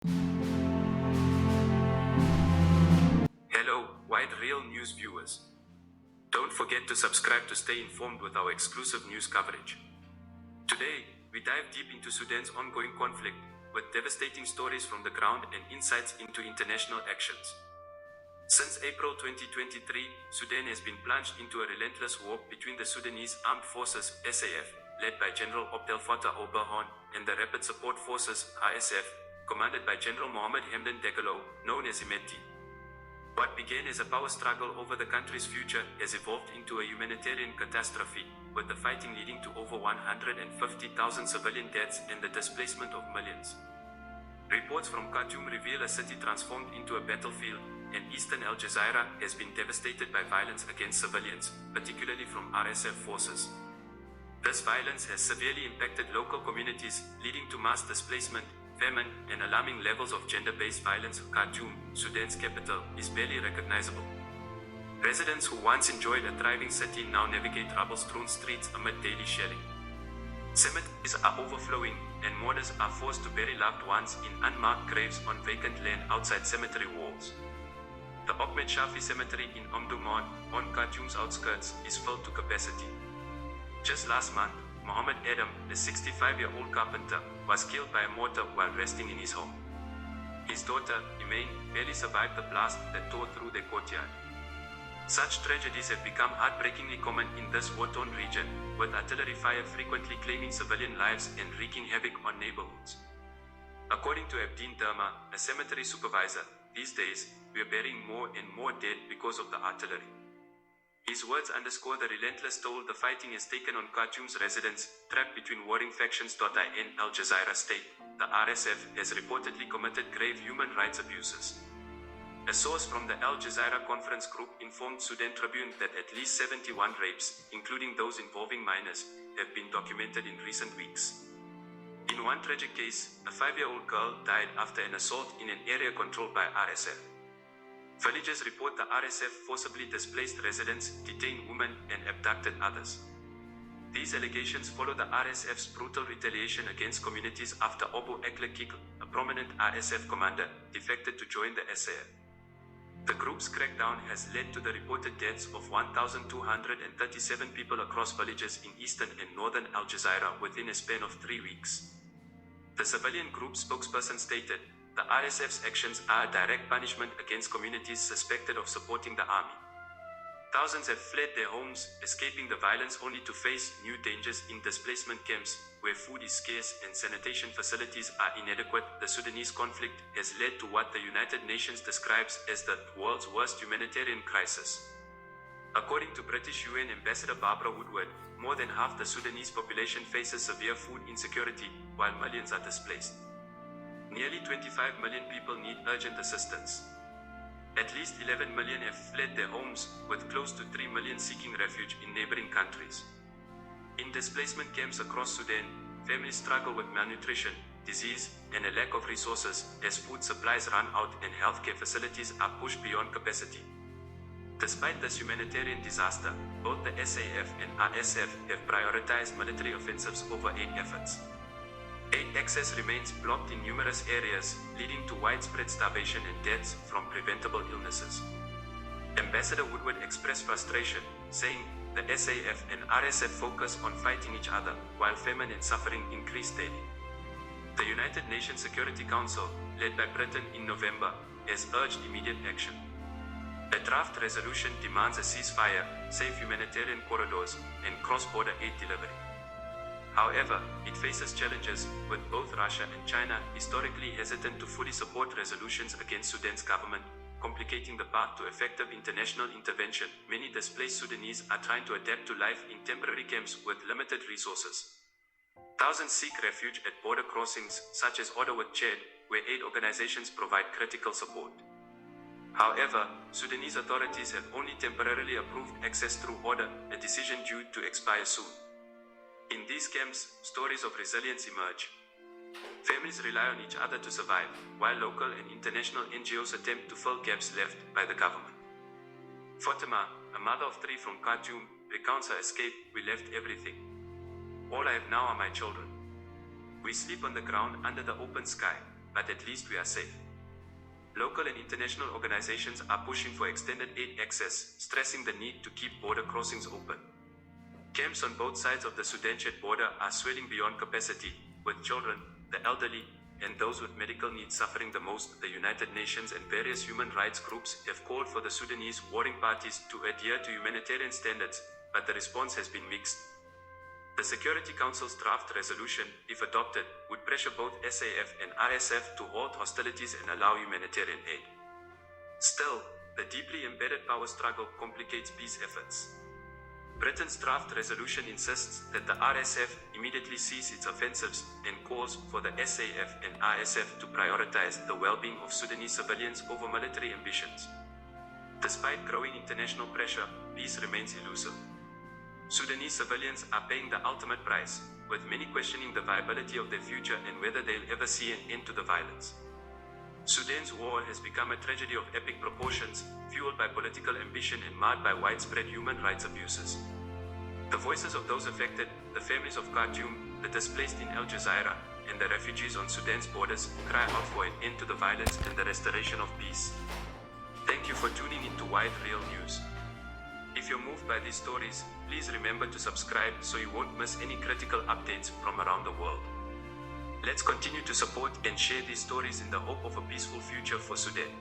Hello, Wide Real News viewers. Don't forget to subscribe to stay informed with our exclusive news coverage. Today, we dive deep into Sudan's ongoing conflict, with devastating stories from the ground and insights into international actions. Since April 2023, Sudan has been plunged into a relentless war between the Sudanese Armed Forces (SAF), led by General Abdel Fattah al-Burhan, and the Rapid Support Forces (RSF), commanded by General Mohammed Hamdan Dagalo, known as Hemedti. What began as a power struggle over the country's future has evolved into a humanitarian catastrophe, with the fighting leading to over 150,000 civilian deaths and the displacement of millions. Reports from Khartoum reveal a city transformed into a battlefield, and eastern Al Jazeera has been devastated by violence against civilians, particularly from RSF forces. This violence has severely impacted local communities, leading to mass displacement, famine, and alarming levels of gender-based violence. Khartoum, Sudan's capital, is barely recognizable. Residents who once enjoyed a thriving city now navigate rubble-strewn streets amid daily shelling. Cemeteries are overflowing, and mourners are forced to bury loved ones in unmarked graves on vacant land outside cemetery walls. The Ahmed Shafi Cemetery in Omdurman, on Khartoum's outskirts, is filled to capacity. Just last month, Muhammad Adam, a 65-year-old carpenter, was killed by a mortar while resting in his home. His daughter, Imaine, barely survived the blast that tore through their courtyard. Such tragedies have become heartbreakingly common in this war-torn region, with artillery fire frequently claiming civilian lives and wreaking havoc on neighborhoods. According to Abdin Derma, a cemetery supervisor, these days, we are burying more and more dead because of the artillery. His words underscore the relentless toll the fighting has taken on Khartoum's residents, trapped between warring factions. In Al Jazeera state, the RSF has reportedly committed grave human rights abuses. A source from the Al Jazeera conference group informed Sudan Tribune that at least 71 rapes, including those involving minors, have been documented in recent weeks. In one tragic case, a 5-year-old girl died after an assault in an area controlled by RSF. Villagers report the RSF forcibly displaced residents, detained women, and abducted others. These allegations follow the RSF's brutal retaliation against communities after Abu Aklakik, a prominent RSF commander, defected to join the SAF. The group's crackdown has led to the reported deaths of 1,237 people across villages in eastern and northern Al Jazeera within a span of 3 weeks. The civilian group spokesperson stated, "The RSF's actions are a direct punishment against communities suspected of supporting the army. Thousands have fled their homes, escaping the violence only to face new dangers in displacement camps, where food is scarce and sanitation facilities are inadequate." The Sudanese conflict has led to what the United Nations describes as the world's worst humanitarian crisis. According to British UN Ambassador Barbara Woodward, more than half the Sudanese population faces severe food insecurity, while millions are displaced. Nearly 25 million people need urgent assistance. At least 11 million have fled their homes, with close to 3 million seeking refuge in neighboring countries. In displacement camps across Sudan, families struggle with malnutrition, disease, and a lack of resources as food supplies run out and healthcare facilities are pushed beyond capacity. Despite this humanitarian disaster, both the SAF and RSF have prioritized military offensives over aid efforts. Aid access remains blocked in numerous areas, leading to widespread starvation and deaths from preventable illnesses. Ambassador Woodward expressed frustration, saying, "The SAF and RSF focus on fighting each other, while famine and suffering increase daily." The United Nations Security Council, led by Britain in November, has urged immediate action. A draft resolution demands a ceasefire, safe humanitarian corridors, and cross-border aid delivery. However, it faces challenges, with both Russia and China historically hesitant to fully support resolutions against Sudan's government, complicating the path to effective international intervention. Many displaced Sudanese are trying to adapt to life in temporary camps with limited resources. Thousands seek refuge at border crossings, such as Order with Chad, where aid organizations provide critical support. However, Sudanese authorities have only temporarily approved access through order, a decision due to expire soon. In these camps, stories of resilience emerge. Families rely on each other to survive, while local and international NGOs attempt to fill gaps left by the government. Fatima, a mother of 3 from Khartoum, recounts her escape. "We left everything. All I have now are my children. We sleep on the ground under the open sky. but at least we are safe. Local and international organizations are pushing for extended aid access, stressing the need to keep border crossings open. Camps on both sides of the Sudan-Chad border are swelling beyond capacity, with children, the elderly, and those with medical needs suffering the most. The United Nations and various human rights groups have called for the Sudanese warring parties to adhere to humanitarian standards, but the response has been mixed. The Security Council's draft resolution, if adopted, would pressure both SAF and RSF to halt hostilities and allow humanitarian aid. Still, the deeply embedded power struggle complicates peace efforts. Britain's draft resolution insists that the RSF immediately cease its offensives and calls for the SAF and RSF to prioritize the well-being of Sudanese civilians over military ambitions. Despite growing international pressure, peace remains elusive. Sudanese civilians are paying the ultimate price, with many questioning the viability of their future and whether they'll ever see an end to the violence. Sudan's war has become a tragedy of epic proportions, fueled by political ambition and marred by widespread human rights abuses. The voices of those affected, the families of Khartoum, the displaced in Al Jazeera, and the refugees on Sudan's borders, cry out for an end to the violence and the restoration of peace. Thank you for tuning into Wide Real News. If you're moved by these stories, please remember to subscribe so you won't miss any critical updates from around the world. Let's continue to support and share these stories in the hope of a peaceful future for Sudan.